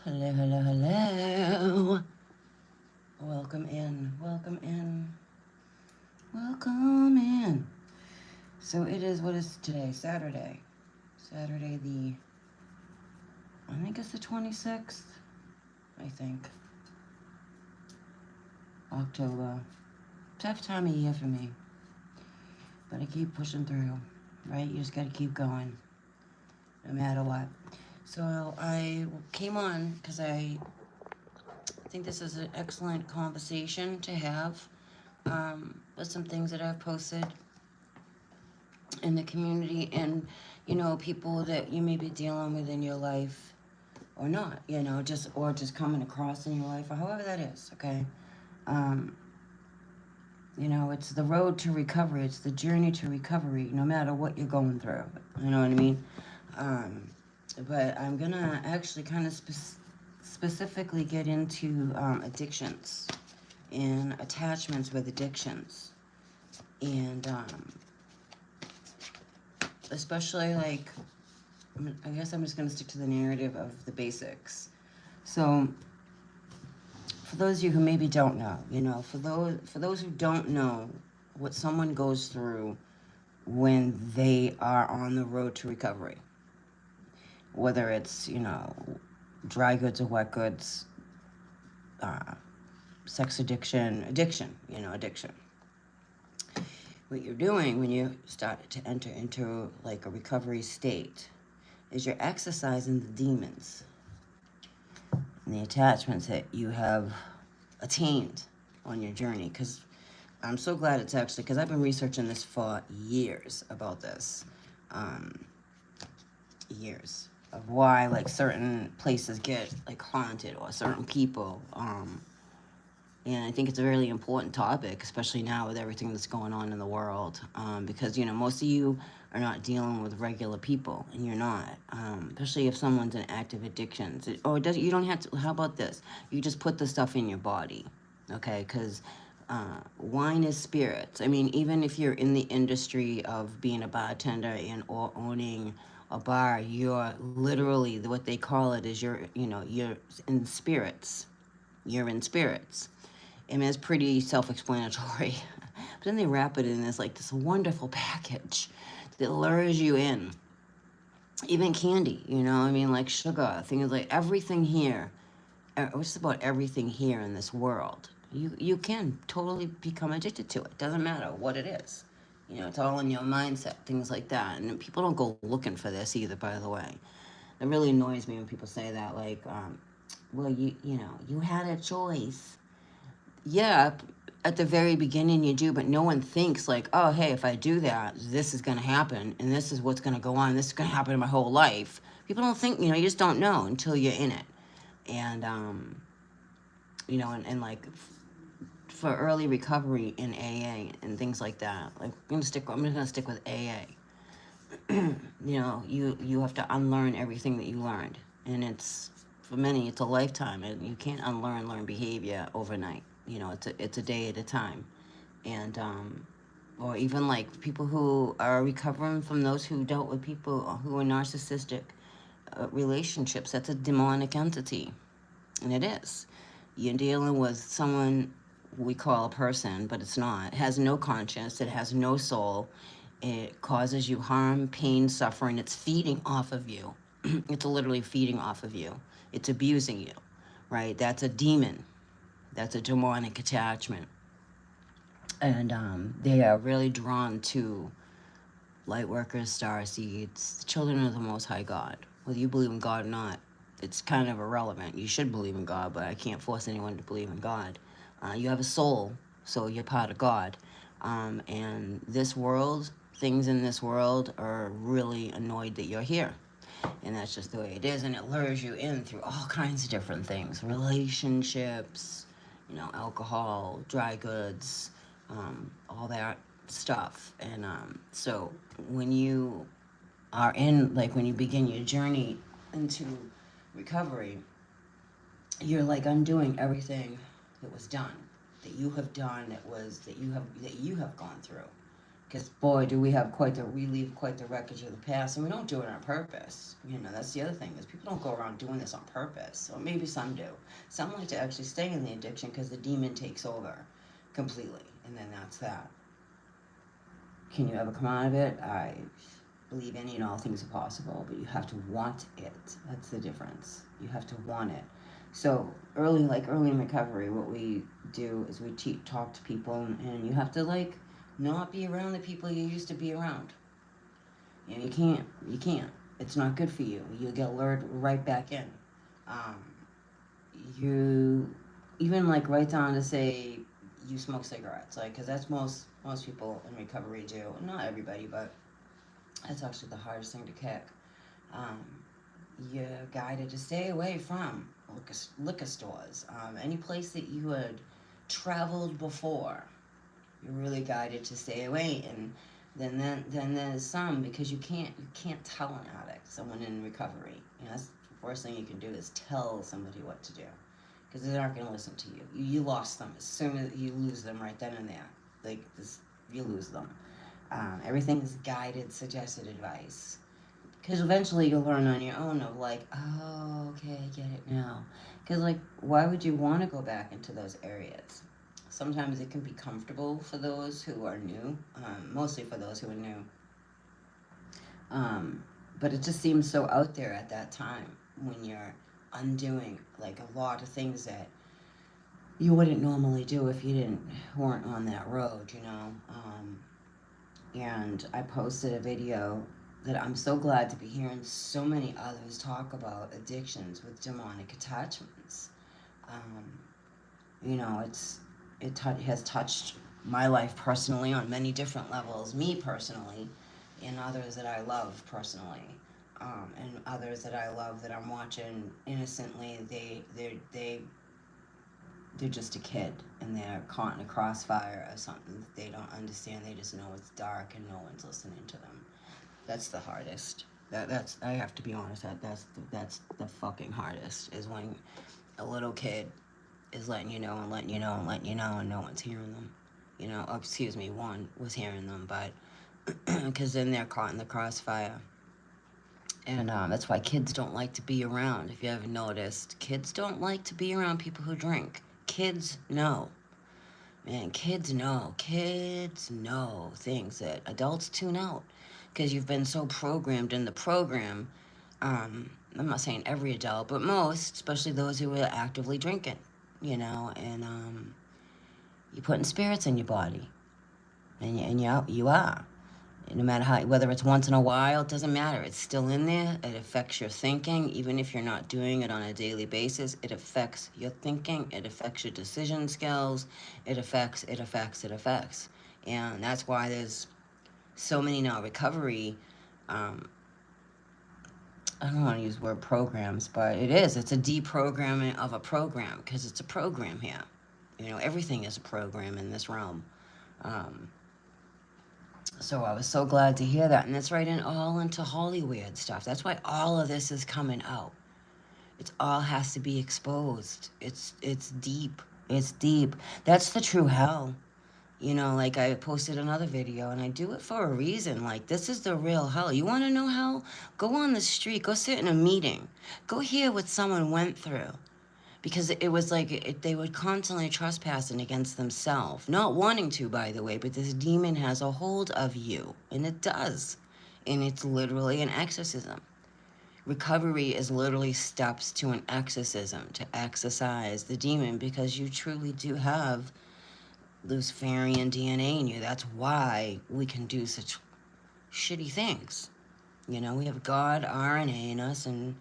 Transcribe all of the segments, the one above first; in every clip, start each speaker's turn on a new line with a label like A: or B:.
A: Hello, hello, hello. Welcome in, welcome in, welcome in. So it is, what is today? Saturday. Saturday I think it's the 26th, I think. October. Tough time of year for me. But I keep pushing through, right? You just gotta keep going, no matter what. So I came on because I think this is an excellent conversation to have with some things that I've posted in the community and, people that you may be dealing with in your life or not, just coming across in your life or however that is, okay? Um, it's the road to recovery, it's the journey to recovery, no matter what you're going through. You know what I mean? Um, but I'm gonna actually kind of specifically get into addictions and attachments with addictions. And especially like, I guess I'm just going to stick to the narrative of the basics. So, for those of you who maybe don't know, for those who don't know what someone goes through when they are on the road to recovery, whether it's dry goods or wet goods, uh, sex addiction. What you're doing when you start to enter into like a recovery state is you're exercising the demons and the attachments that you have attained on your journey. Because I'm so glad it's actually, because I've been researching this for years about this. Years of why like certain places get like haunted or certain people. And I think it's a really important topic, especially now with everything that's going on in the world. Because, most of you are not dealing with regular people, and you're not. Especially if someone's in active addictions. You don't have to, how about this? You just put the stuff in your body, okay? Because wine is spirits. I mean, even if you're in the industry of being a bartender and or owning a bar, you're literally, what they call it is you're in spirits. You're in spirits. I mean, it's pretty self-explanatory. But then they wrap it in as like this wonderful package that lures you in. Even candy, I mean, like sugar, things like everything here, just about everything here in this world, you can totally become addicted to it. Doesn't matter what it is. It's all in your mindset, things like that. And people don't go looking for this either, by the way. It really annoys me when people say that, like, well, you had a choice. Yeah, at the very beginning you do, but no one thinks like, oh, hey, if I do that, this is going to happen, and this is what's going to go on. This is going to happen in my whole life. People don't think, you just don't know until you're in it. And, and like for early recovery in AA and things like that, like I'm just going to stick with AA. You have to unlearn everything that you learned. And for many, it's a lifetime, and you can't learn behavior overnight. It's a day at a time. And or even like people who are recovering from those who dealt with people who are narcissistic relationships. That's a demonic entity, and it is. You're dealing with someone we call a person, but it's not. It has no conscience. It has no soul. It causes you harm, pain, suffering. It's feeding off of you. It's literally feeding off of you. It's abusing you, right? That's a demon. That's a demonic attachment. And they are really drawn to light workers, star seeds, the children of the Most High God. Whether you believe in God or not, it's kind of irrelevant. You should believe in God, but I can't force anyone to believe in God. You have a soul, so you're part of God. And this world, things in this world are really annoyed that you're here. And that's just the way it is. And it lures you in through all kinds of different things. Relationships, alcohol, dry goods, all that stuff. And so when you are when you begin your journey into recovery, you're like undoing everything that was done, that you have done, that you have gone through. Because boy, do we have we leave quite the wreckage of the past, and we don't do it on purpose. You know, that's the other thing, is people don't go around doing this on purpose. Or maybe some do. Some like to actually stay in the addiction because the demon takes over completely, and then that's that. Can you ever come out of it? I believe any and all things are possible, but you have to want it. That's the difference. You have to want it. So early in recovery, what we do is we talk to people, and you have to like not be around the people you used to be around. You know, you can't. It's not good for you. You'll get lured right back in. Um, you even like right down to say you smoke cigarettes, like, because that's most people in recovery do. Not everybody, but that's actually the hardest thing to kick. Um, you're guided to stay away from liquor stores, any place that you had traveled before. You're really guided to stay away, and then there's some, because you can't tell an addict, someone in recovery. You know, that's the worst thing you can do, is tell somebody what to do, because they're not going to listen to you. You lost them as soon as you lose them right then and there. Like this, you lose them. Everything is guided, suggested advice. Because eventually you'll learn on your own of like, oh, okay, I get it now. Because like, why would you want to go back into those areas? Sometimes it can be comfortable for those who are new, mostly for those who are new. But it just seems so out there at that time when you're undoing like a lot of things that you wouldn't normally do if you weren't on that road, you know. And I posted a video that I'm so glad to be hearing so many others talk about addictions with demonic attachments. You know, it has touched my life personally on many different levels, me personally, and others that I love personally, and others that I love that I'm watching innocently. They're just a kid, and they're caught in a crossfire of something that they don't understand. They just know it's dark and no one's listening to them. That's the hardest. That's I have to be honest. That's the fucking hardest, is when a little kid is letting you know and letting you know and letting you know, and no one's hearing them. You know, oh, excuse me, one was hearing them, but because then they're caught in the crossfire. And that's why kids don't like to be around. If you haven't noticed, kids don't like to be around people who drink. Kids know. Man, kids know. Kids know things that adults tune out, because you've been so programmed in the program. I'm not saying every adult, but most, especially those who are actively drinking, you know, and you're putting spirits in your body, and you are. No matter how, whether it's once in a while, it doesn't matter. It's still in there. It affects your thinking, even if you're not doing it on a daily basis. It affects your thinking. It affects your decision skills. It affects. And that's why there's so many now recovery. I don't want to use the word programs, but it is. It's a deprogramming of a program, because it's a program here. You know, everything is a program in this realm. So I was so glad to hear that. And that's right all into Hollywood stuff. That's why all of this is coming out. It all has to be exposed. It's deep. It's deep. That's the true hell. You know, like I posted another video, and I do it for a reason. Like, this is the real hell. You want to know hell? Go on the street. Go sit in a meeting. Go hear what someone went through. Because it was like they were constantly trespassing against themselves. Not wanting to, by the way, but this demon has a hold of you. And it does. And it's literally an exorcism. Recovery is literally steps to an exorcism, to exorcise the demon, because you truly do have Luciferian DNA in you. That's why we can do such shitty things. You know, we have God RNA in us and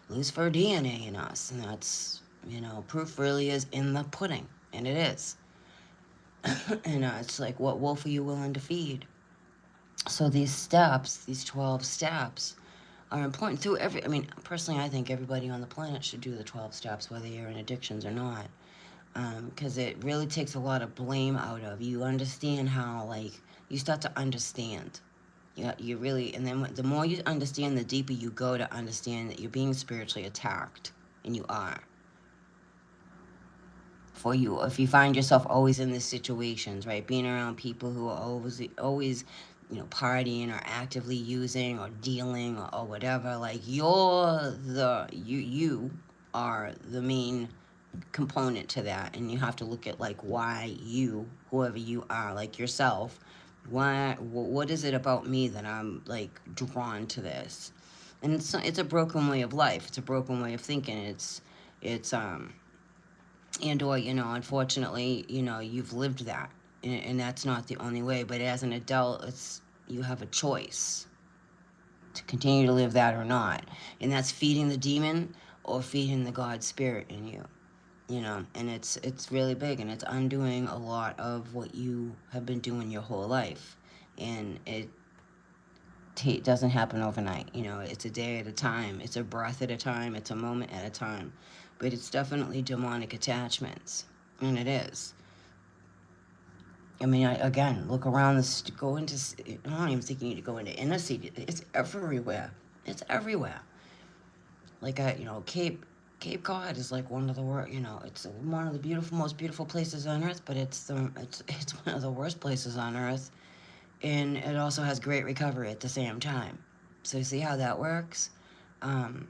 A: Lucifer DNA in us. And that's, you know, proof really is in the pudding. And it is. And it's like, what wolf are you willing to feed? So these steps, these 12 steps, are important through I mean, personally, I think everybody on the planet should do the 12 steps, whether you're in addictions or not. Because it really takes a lot of blame out of you. Understand how, like, you start to understand. You really, and then the more you understand, the deeper you go to understand that you're being spiritually attacked, and you are. for you. If you find yourself always in these situations, right, being around people who are always partying or actively using or dealing or whatever, like you are the main component to that, and you have to look at like why you, whoever you are, like yourself, what is it about me that I'm like drawn to this? And it's a broken way of life. It's a broken way of thinking. It's and or unfortunately you've lived that, and that's not the only way. But as an adult, you have a choice to continue to live that or not, and that's feeding the demon or feeding the God spirit in you. And it's really big, and it's undoing a lot of what you have been doing your whole life. And it doesn't happen overnight. It's a day at a time, it's a breath at a time, it's a moment at a time. But it's definitely demonic attachments, and it is. I mean, again, look around go into, I don't even think you need to go into inner city. It's everywhere. It's everywhere. Like Cape Cod is like one of the worst. It's one of the most beautiful places on earth, but it's one of the worst places on earth, and it also has great recovery at the same time. So you see how that works. Um,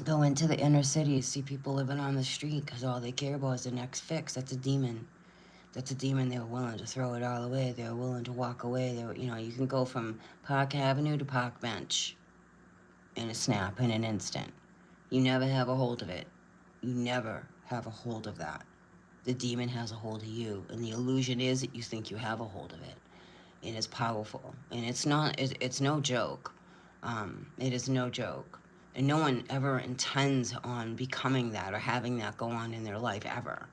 A: Go into the inner cities, see people living on the street because all they care about is the next fix. That's a demon. That's a demon. They were willing to throw it all away. They were willing to walk away. You can go from Park Avenue to Park Bench in a snap, in an instant. You never have a hold of it. You never have a hold of that. The demon has a hold of you, and the illusion is that you think you have a hold of it. And it's powerful, and it's not. It's no joke. It is no joke, and no one ever intends on becoming that or having that go on in their life ever.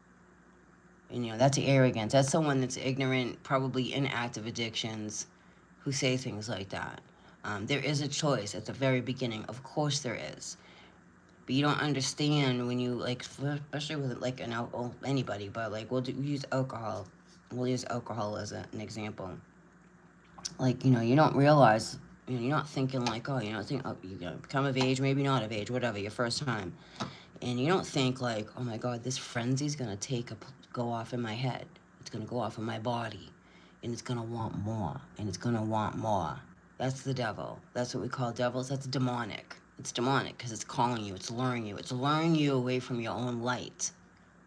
A: And that's arrogance. That's someone that's ignorant, probably in active addictions, who say things like that. There is a choice at the very beginning. Of course there is. But you don't understand when you, like, especially with, like, anybody, but, like, we use alcohol. We'll use alcohol as an example. Like, you don't realize, you're not thinking, like, oh, you're going to become of age, maybe not of age, whatever, your first time. And you don't think, like, oh, my God, this frenzy's going to go off in my head. It's going to go off in my body. And it's going to want more. And it's going to want more. That's the devil. That's what we call devils. That's demonic. It's demonic because it's calling you. It's luring you. It's luring you away from your own light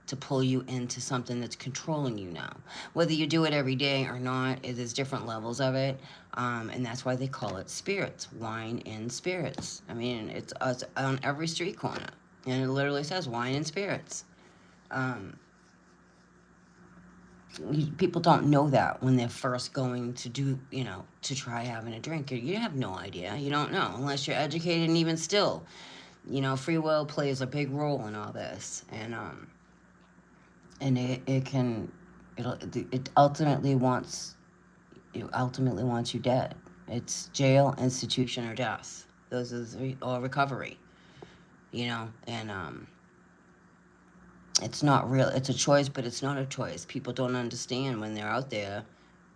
A: to pull you into something that's controlling you now. Whether you do it every day or not, there's different levels of it. And that's why they call it spirits. Wine and spirits. I mean, it's on every street corner. And it literally says wine and spirits. People don't know that when they're first going to to try having a drink. You have no idea. You don't know unless you're educated, and even still, free will plays a big role in all this. And it ultimately wants you dead. It's jail, institution, or death. Those are the three, or recovery. And it's not real. It's a choice, but it's not a choice. People don't understand when they're out there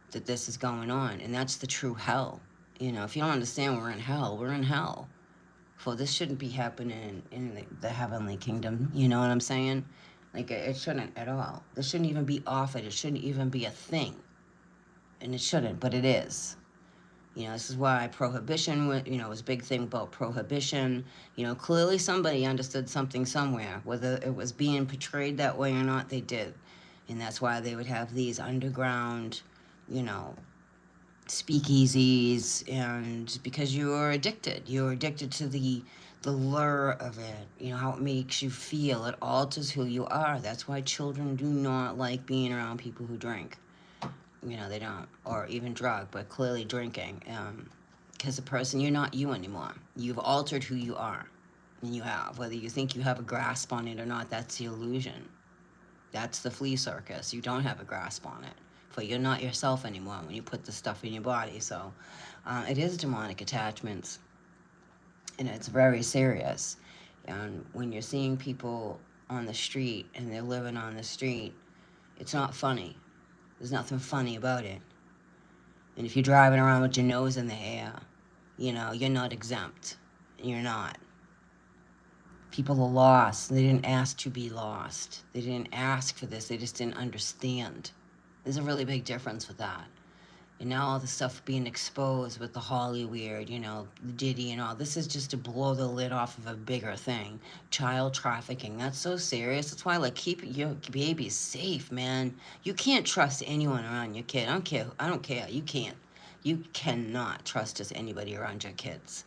A: that this is going on, and that's the true hell. If you don't understand we're in hell, we're in hell. For this shouldn't be happening in the heavenly kingdom. You know what I'm saying? Like, it shouldn't at all. This shouldn't even be offered. It shouldn't even be a thing. And it shouldn't, but it is. This is why prohibition, was a big thing about prohibition. Clearly somebody understood something somewhere. Whether it was being portrayed that way or not, they did. And that's why they would have these underground, speakeasies, and because you're addicted. You're addicted to the lure of it, how it makes you feel. It alters who you are. That's why children do not like being around people who drink. They don't, or even drug, but clearly drinking. Because the person, you're not you anymore. You've altered who you are. And you have. Whether you think you have a grasp on it or not, that's the illusion. That's the flea circus. You don't have a grasp on it. For you're not yourself anymore when you put the stuff in your body. So it is demonic attachments. And it's very serious. And when you're seeing people on the street and they're living on the street, it's not funny. There's nothing funny about it. And if you're driving around with your nose in the air, you're not exempt. You're not. People are lost. They didn't ask to be lost. They didn't ask for this. They just didn't understand. There's a really big difference with that. And now all the stuff being exposed with the Hollywood, the Diddy and all, this is just to blow the lid off of a bigger thing. Child trafficking, that's so serious. That's why, like, keep your babies safe, man. You can't trust anyone around your kid. I don't care. You can't. You cannot trust just anybody around your kids.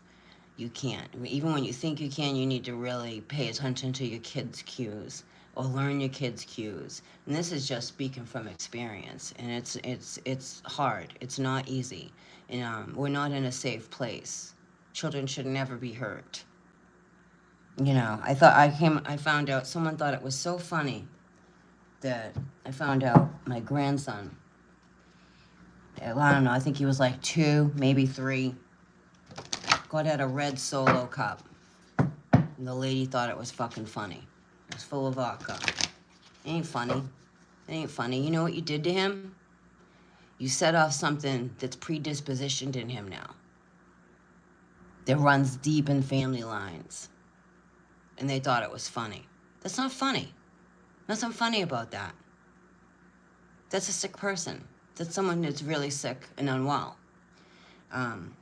A: You can't. I mean, even when you think you can, you need to really pay attention to your kids' cues or learn your kids' cues. And this is just speaking from experience, and it's hard. It's not easy, and we're not in a safe place. Children should never be hurt. I found out. Someone thought it was so funny that I found out my grandson. I don't know. I think he was like 2, maybe 3. God had a red Solo cup. And the lady thought it was fucking funny. It was full of vodka. It ain't funny. It ain't funny. You know what you did to him? You set off something that's predispositioned in him now. That runs deep in family lines. And they thought it was funny. That's not funny. There's nothing funny about that. That's a sick person. That's someone that's really sick and unwell. And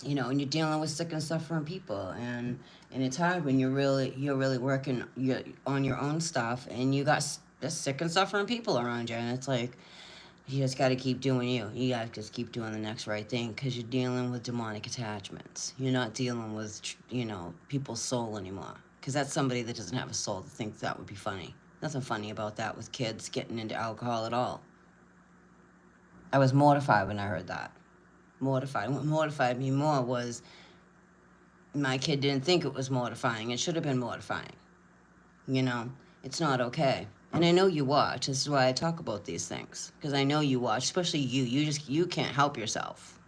A: you're dealing with sick and suffering people, and it's hard when you're really working on your own stuff, and you got sick and suffering people around you, and it's like, you just got to keep doing you. You got to just keep doing the next right thing, because you're dealing with demonic attachments. You're not dealing with, people's soul anymore, because that's somebody that doesn't have a soul that thinks that would be funny. Nothing funny about that with kids getting into alcohol at all. I was mortified when I heard that. Mortified. What mortified me more was my kid didn't think it was mortifying. It should have been mortifying. It's not okay. And I know you watch. This is why I talk about these things, because I know you watch, especially you. You can't help yourself.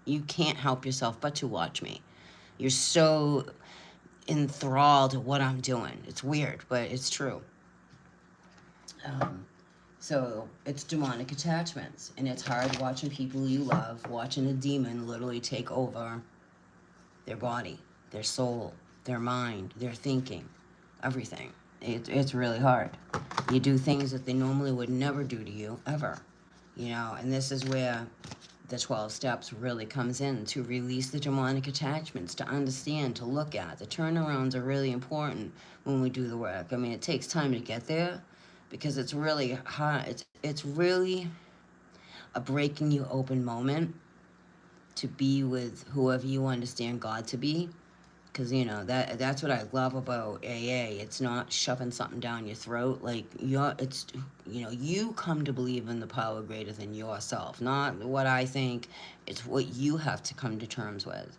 A: You can't help yourself but to watch me. You're so enthralled to what I'm doing. It's weird, but it's true. So it's demonic attachments, and it's hard watching people you love, watching a demon literally take over their body, their soul, their mind, their thinking, everything. It's really hard. You do things that they normally would never do to you, ever. And this is where the 12 steps really comes in, to release the demonic attachments, to understand, to look at. The turnarounds are really important when we do the work. I mean, it takes time to get there, because it's really hard. It's really a breaking you open moment to be with whoever you understand God to be. Because, that's what I love about AA. It's not shoving something down your throat. Like, you come to believe in the power greater than yourself. Not what I think, it's what you have to come to terms with.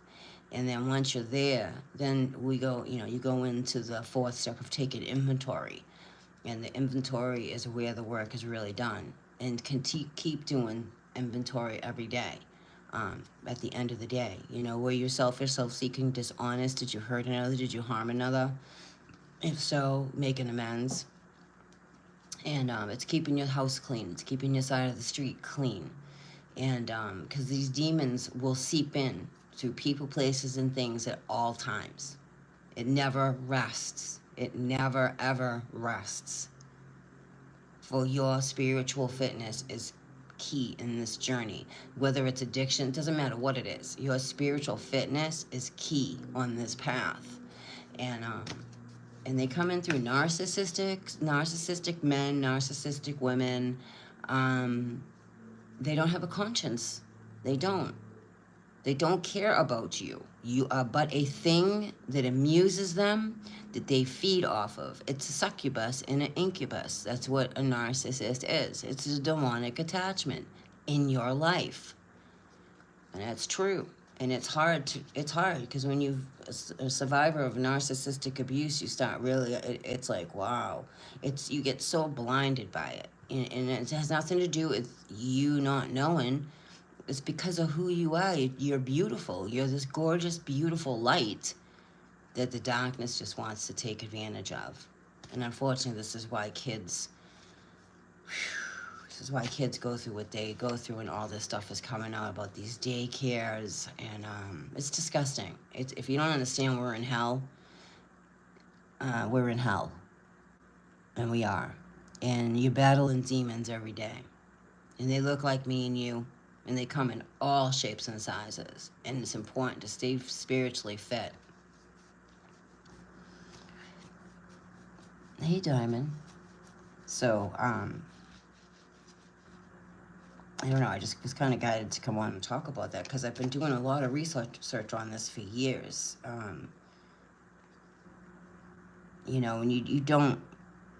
A: And then once you're there, then we go, you go into the 4th step of taking inventory. And the inventory is where the work is really done. And can keep doing inventory every day. At the end of the day, were you selfish, self-seeking, dishonest? Did you hurt another? Did you harm another? If so, make an amends. And it's keeping your house clean. It's keeping your side of the street clean. And because these demons will seep in through people, places, and things at all times. It never rests. It never, ever rests. For your spiritual fitness is key in this journey. Whether it's addiction, it doesn't matter what it is. Your spiritual fitness is key on this path. And they come in through narcissistic men, narcissistic women. They don't have a conscience. They don't. They don't care about you. You are but a thing that amuses them, that they feed off of. It's a succubus and an incubus. That's what a narcissist is. It's a demonic attachment in your life. And that's true. And it's hard because when you're a survivor of narcissistic abuse, you start really, it's like, wow. You get so blinded by it. And it has nothing to do with you not knowing. It's because of who you are. You're beautiful. You're this gorgeous, beautiful light that the darkness just wants to take advantage of. And unfortunately, this is why kids go through what they go through, and all this stuff is coming out about these daycares, and it's disgusting. If you don't understand we're in hell, we're in hell. And we are. And you're battling demons every day. And they look like me and you. And they come in all shapes and sizes. And it's important to stay spiritually fit. Hey, Diamond. So, I don't know, I just was kind of guided to come on and talk about that because I've been doing a lot of research on this for years. You know, and you don't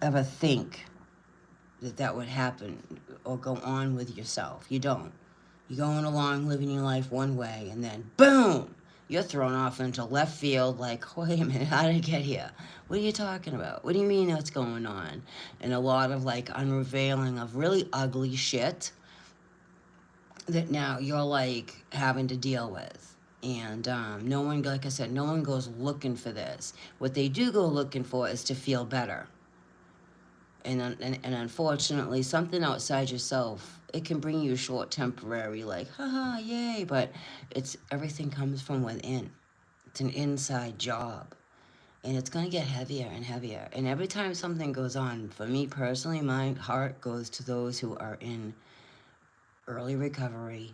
A: ever think that that would happen or go on with yourself. You don't. You're going along, living your life one way, and then boom, you're thrown off into left field like, wait a minute, how did I get here? What are you talking about? What do you mean what's going on? And a lot of like unveiling of really ugly shit that now you're like having to deal with. And no one, like I said, no one goes looking for this. What they do go looking for is to feel better. And unfortunately, something outside yourself, it can bring you short temporary, like, haha, yay, but it's everything comes from within. It's an inside job. And it's going to get heavier and heavier. And every time something goes on, for me personally, my heart goes to those who are in early recovery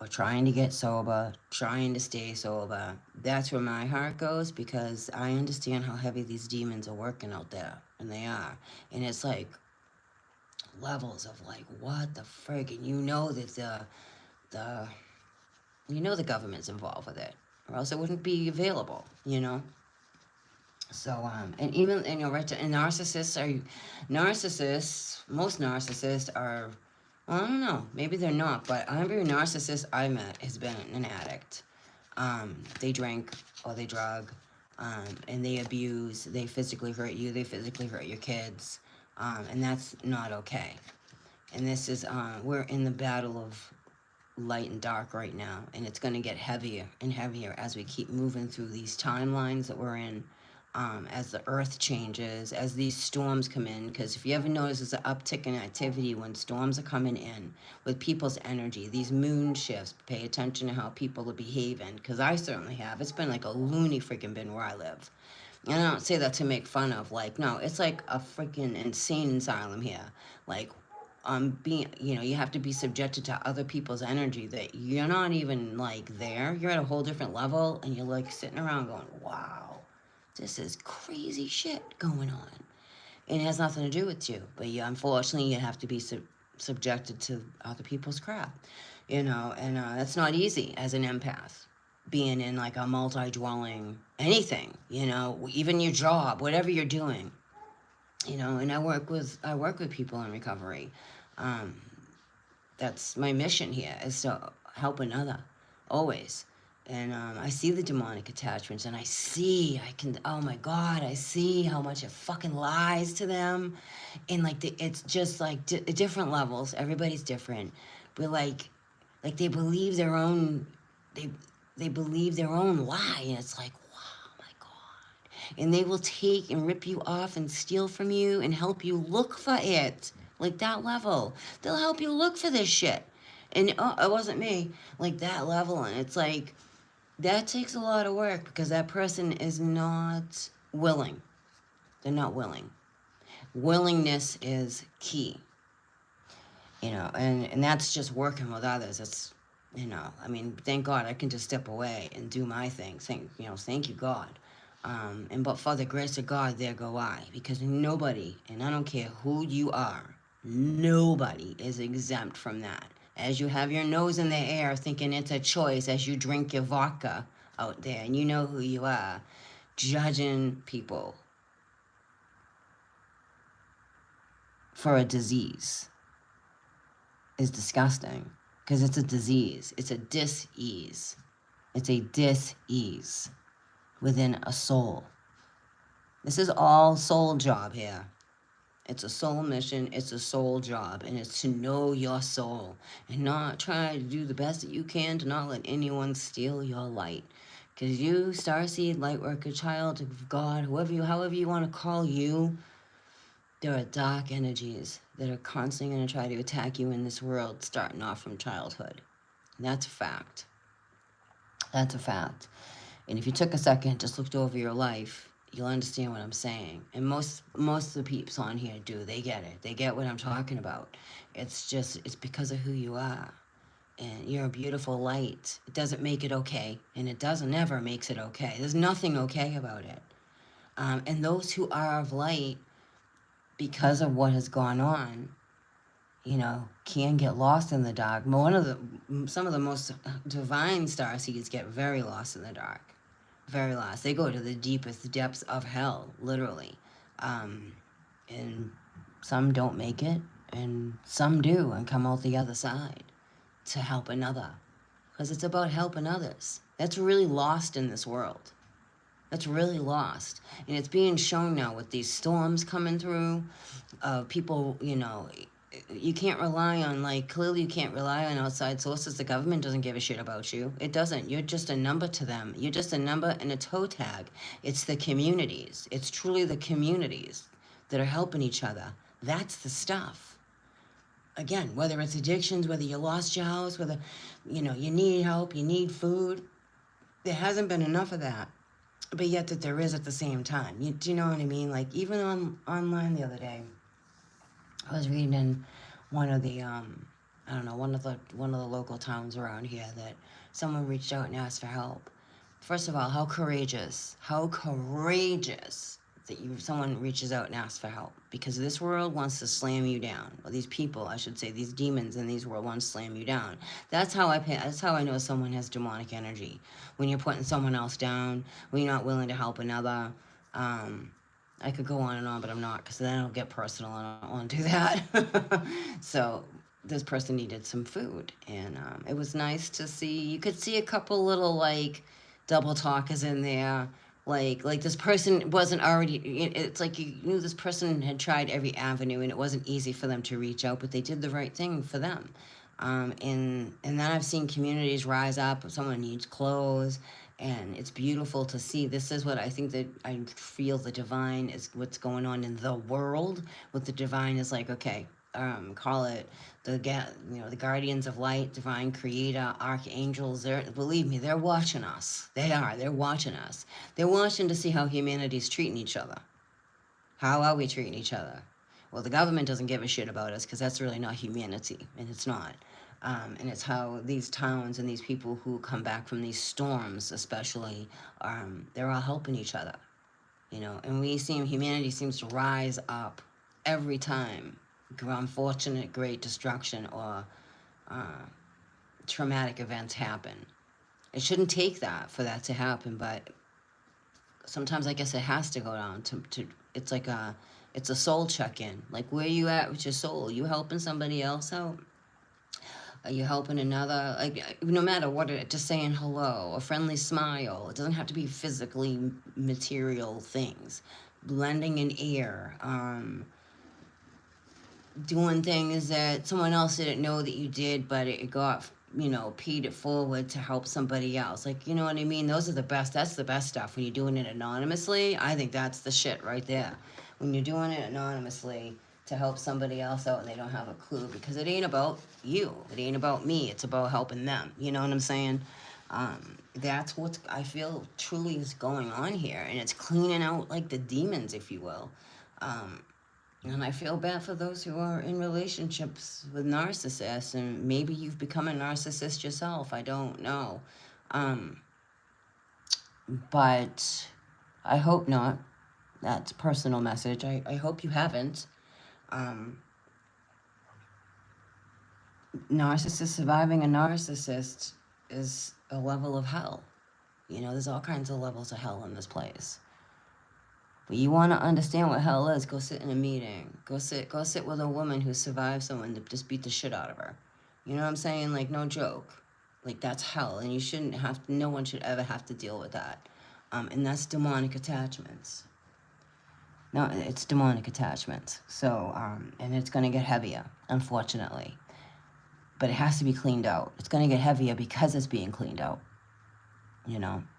A: or trying to get sober, trying to stay sober. That's where my heart goes because I understand how heavy these demons are working out there. And they are. And it's like levels of like, what the frig? And you know that the government's involved with it. Or else it wouldn't be available, you know? So, and even, and you're right, and most narcissists are, well, I don't know, maybe they're not, but every narcissist I met has been an addict. They drink or they drug, and they abuse, they physically hurt you, they physically hurt your kids, and that's not okay. And this is, we're in the battle of light and dark right now, and it's going to get heavier and heavier as we keep moving through these timelines that we're in. As the earth changes, as these storms come in, because if you ever notice there's an uptick in activity when storms are coming in with people's energy, these moon shifts, pay attention to how people are behaving, because I certainly have. It's been like a loony freaking bin where I live. And I don't say that to make fun of, like, no, it's like a freaking insane asylum here. Like, being, you know, you have to be subjected to other people's energy that you're not even, like, there. You're at a whole different level, and you're, like, sitting around going, wow. This is crazy shit going on. And it has nothing to do with you. But you, unfortunately, you have to be subjected to other people's crap. You know, and that's not easy as an empath. Being in like a multi-dwelling, anything, you know, even your job, whatever you're doing. You know, and I work with people in recovery. That's my mission here, is to help another, always. And I see the demonic attachments, and I can, oh my God, I see how much it fucking lies to them. And like, it's just like different levels. Everybody's different. But like they believe their own, they believe their own lie. And it's like, wow, my God. And they will take and rip you off and steal from you and help you look for it. Like that level. They'll help you look for this shit. And it wasn't me. Like that level. And it's like, that takes a lot of work because that person is not willing. They're not willing. Willingness is key. You know, and that's just working with others. It's, you know, I mean, thank God I can just step away and do my thing. Thank you, God. But for the grace of God, there go I. Because nobody, and I don't care who you are, nobody is exempt from that. As you have your nose in the air thinking it's a choice as you drink your vodka out there, and you know who you are, judging people for a disease is disgusting, because it's a disease. It's a dis-ease. It's a dis-ease within a soul. This is all soul job here. It's a soul mission, it's a soul job, and it's to know your soul and not try to do the best that you can to not let anyone steal your light. Because you, starseed, lightworker, child of God, however you want to call you, there are dark energies that are constantly going to try to attack you in this world, starting off from childhood. And that's a fact. That's a fact. And if you took a second, just looked over your life, you'll understand what I'm saying. And most of the peeps on here do. They get it. They get what I'm talking about. It's because of who you are. And you're a beautiful light. It doesn't make it okay, and it doesn't never makes it okay. There's nothing okay about it. And those who are of light, because of what has gone on, can get lost in the dark. Some of the most divine starseeds get very lost in the dark, very lost. They go to the deepest depths of hell, literally, and some don't make it, and some do and come out the other side to help another, because it's about helping others. That's really lost in this world. That's really lost. And it's being shown now with these storms coming through. People, you can't rely on, clearly you can't rely on outside sources. The government doesn't give a shit about you. It doesn't. You're just a number to them. You're just a number and a toe tag. It's the communities. It's truly the communities that are helping each other. That's the stuff. Again, whether it's addictions, whether you lost your house, whether, you need help, you need food. There hasn't been enough of that. But yet that there is at the same time. Do you know what I mean? Like, even online the other day, I was reading in one of the, one of the local towns around here, that someone reached out and asked for help. First of all, how courageous that someone reaches out and asks for help, because this world wants to slam you down. Or these people, I should say, these demons in these world want to slam you down. That's how I know someone has demonic energy. When you're putting someone else down, when you're not willing to help another. I could go on and on, but I'm not, because then it'll get personal and I don't want to do that. So this person needed some food, and it was nice to see. You could see a couple little double talkers in there. Like this person wasn't already, it's like you knew this person had tried every avenue, and it wasn't easy for them to reach out, but they did the right thing for them. And then I've seen communities rise up if someone needs clothes, and it's beautiful to see. This is what I think, that I feel the divine is what's going on in the world. What the divine is like, okay, call it the guardians of light, divine creator, archangels. Believe me, they're watching us. They're watching us. They're watching to see how humanity's treating each other. How are we treating each other? Well, the government doesn't give a shit about us, because that's really not humanity, and it's not. And it's how these towns and these people who come back from these storms, especially, they're all helping each other, and humanity seems to rise up every time unfortunate great destruction or traumatic events happen. It shouldn't take that for that to happen, but sometimes I guess it has to go down to it's like it's a soul check-in. Like, where you at with your soul? You helping somebody else out? Are you helping another? No matter what, just saying hello, a friendly smile. It doesn't have to be physically material things. Lending an ear, doing things that someone else didn't know that you did, but it got, paid it forward to help somebody else. You know what I mean? That's the best stuff. When you're doing it anonymously, I think that's the shit right there. When you're doing it anonymously to help somebody else out and they don't have a clue, because it ain't about you. It ain't about me. It's about helping them. You know what I'm saying? That's what I feel truly is going on here. And it's cleaning out the demons, if you will. And I feel bad for those who are in relationships with narcissists, and maybe you've become a narcissist yourself. I don't know. But I hope not. That's a personal message. I hope you haven't. Surviving a narcissist is a level of hell. There's all kinds of levels of hell in this place. But you want to understand what hell is, go sit in a meeting. Go sit with a woman who survived someone that just beat the shit out of her. You know what I'm saying? No joke. That's hell, and no one should ever have to deal with that. And that's demonic attachments. No, it's demonic attachments. So, and it's going to get heavier, unfortunately. But it has to be cleaned out. It's going to get heavier because it's being cleaned out.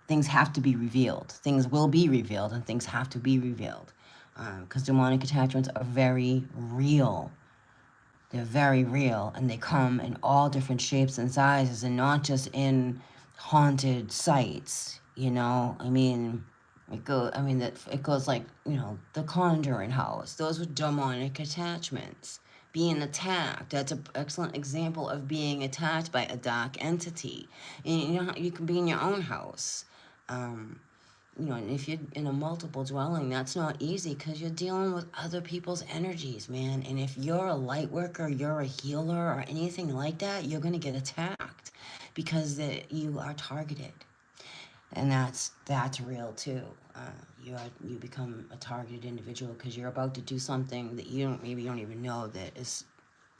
A: Things have to be revealed. Things will be revealed, and things have to be revealed. Because demonic attachments are very real. They're very real, and they come in all different shapes and sizes, and not just in haunted sites. I mean, that it goes like, the Conjuring house. Those were demonic attachments. Being attacked. That's an excellent example of being attacked by a dark entity. And you can be in your own house. And if you're in a multiple dwelling, that's not easy because you're dealing with other people's energies, man. And if you're a light worker, you're a healer, or anything like that, you're going to get attacked because you are targeted. And that's real too. You become a targeted individual because you're about to do something that maybe you don't even know that is.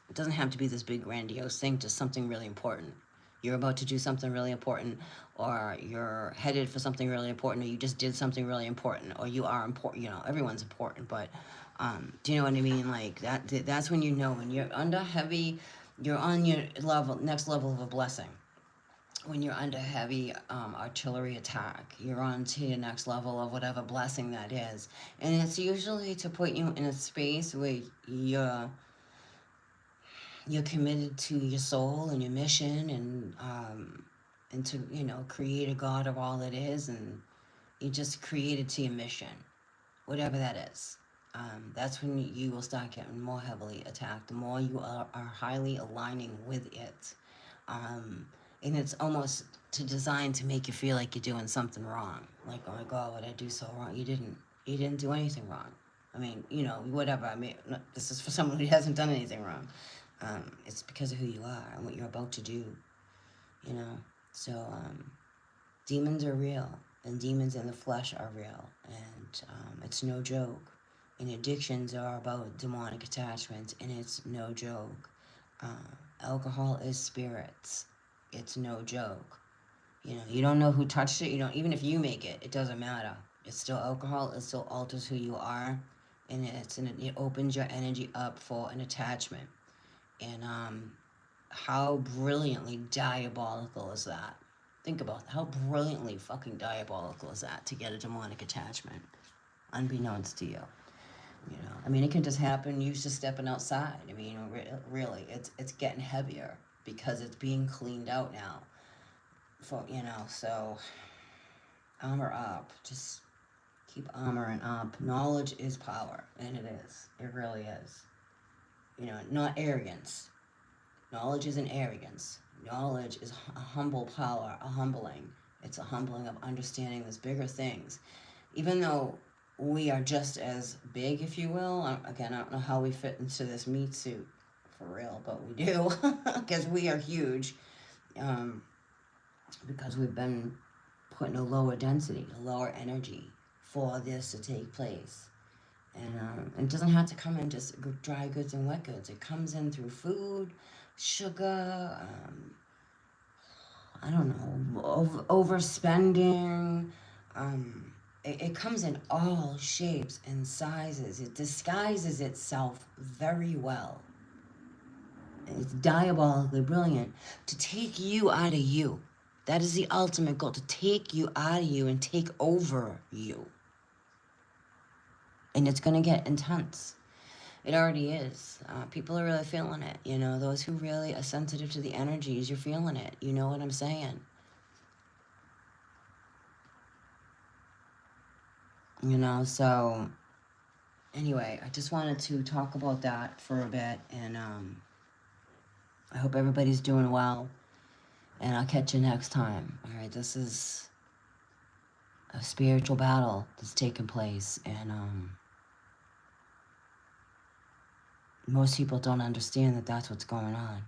A: It doesn't have to be this big grandiose thing, just something really important. You're about to do something really important, or you're headed for something really important, or you just did something really important, or you are important. Everyone's important, but do you know what I mean? Like that. That's when when you're under heavy. You're on your next level of a blessing. When you're under heavy artillery attack, you're on to your next level of whatever blessing that is. And it's usually to put you in a space where you're committed to your soul and your mission, and to create a God of all that is, and you just created to your mission, whatever that is. That's when you will start getting more heavily attacked, the more you are highly aligning with it. And it's almost designed to make you feel like you're doing something wrong. Like, oh my God, what did I do so wrong? You didn't do anything wrong. I mean, whatever. I mean, this is for someone who hasn't done anything wrong. It's because of who you are and what you're about to do. So demons are real, and demons in the flesh are real, and it's no joke. And addictions are about demonic attachments, and it's no joke. Alcohol is spirits. It's no joke. You don't know who touched it. Even if you make it, it doesn't matter. It's still alcohol. It still alters who you are, and it opens your energy up for an attachment. And how brilliantly diabolical is that? Think about that. How brilliantly fucking diabolical is that to get a demonic attachment, unbeknownst to you? I mean, it can just happen. You just stepping outside. I mean, really, it's getting heavier because it's being cleaned out now. So armor up. Just keep armoring up. Knowledge is power, and it is. It really is. Not arrogance. Knowledge isn't arrogance. Knowledge is a humble power, a humbling. It's a humbling of understanding these bigger things. Even though we are just as big, if you will. Again, I don't know how we fit into this meat suit for real, but we do. Because we are huge. Because we've been put in a lower density, a lower energy for this to take place. And it doesn't have to come in just dry goods and wet goods. It comes in through food, sugar, I don't know, overspending. It comes in all shapes and sizes. It disguises itself very well. It's diabolically brilliant to take you out of you. That is the ultimate goal, to take you out of you and take over you. And it's going to get intense. It already is. People are really feeling it. Those who really are sensitive to the energies, you're feeling it. You know what I'm saying? So anyway, I just wanted to talk about that for a bit. And I hope everybody's doing well. And I'll catch you next time. All right, this is a spiritual battle that's taking place. And most people don't understand that that's what's going on.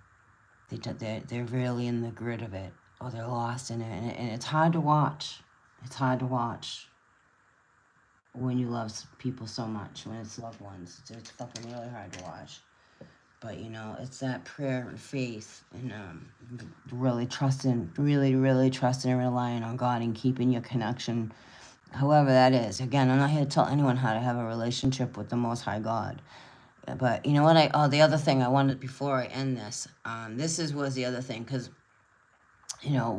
A: They're really in the grid of it, or they're lost in it. And it's hard to watch. It's hard to watch when you love people so much, when it's loved ones. It's fucking really hard to watch. But, it's that prayer and faith and really trusting and relying on God and keeping your connection, however that is. Again, I'm not here to tell anyone how to have a relationship with the Most High God. But you know what? The other thing I wanted before I end this, was the other thing, because,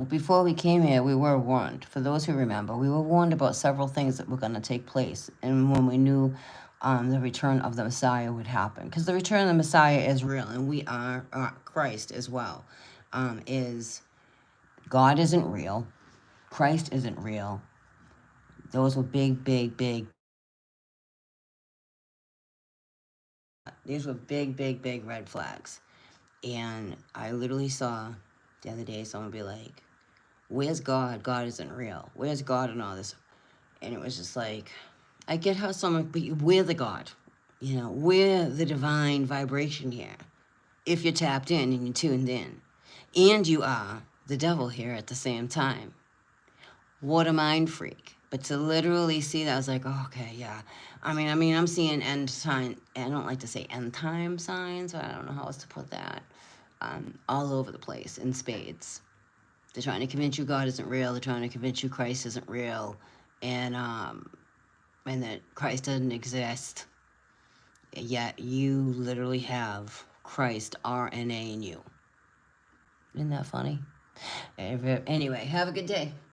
A: before we came here, we were warned. For those who remember, we were warned about several things that were going to take place. And when we knew the return of the Messiah would happen, because the return of the Messiah is real, and we are Christ as well. Is God isn't real, Christ isn't real. Those were big, big, big. These were big, big, big red flags. And I literally saw the other day someone be like, where's God? God isn't real. Where's God and all this? And it was just like, I get how someone, but we're the God. You know, we're the divine vibration here. If you're tapped in and you're tuned in. And you are the devil here at the same time. What a mind freak. But to literally see that, I was like, oh, okay, yeah. I mean, I'm seeing end time. I don't like to say end time signs, but I don't know how else to put that. All over the place in spades. They're trying to convince you God isn't real. They're trying to convince you Christ isn't real, and that Christ doesn't exist. Yet you literally have Christ RNA in you. Isn't that funny? Anyway, have a good day.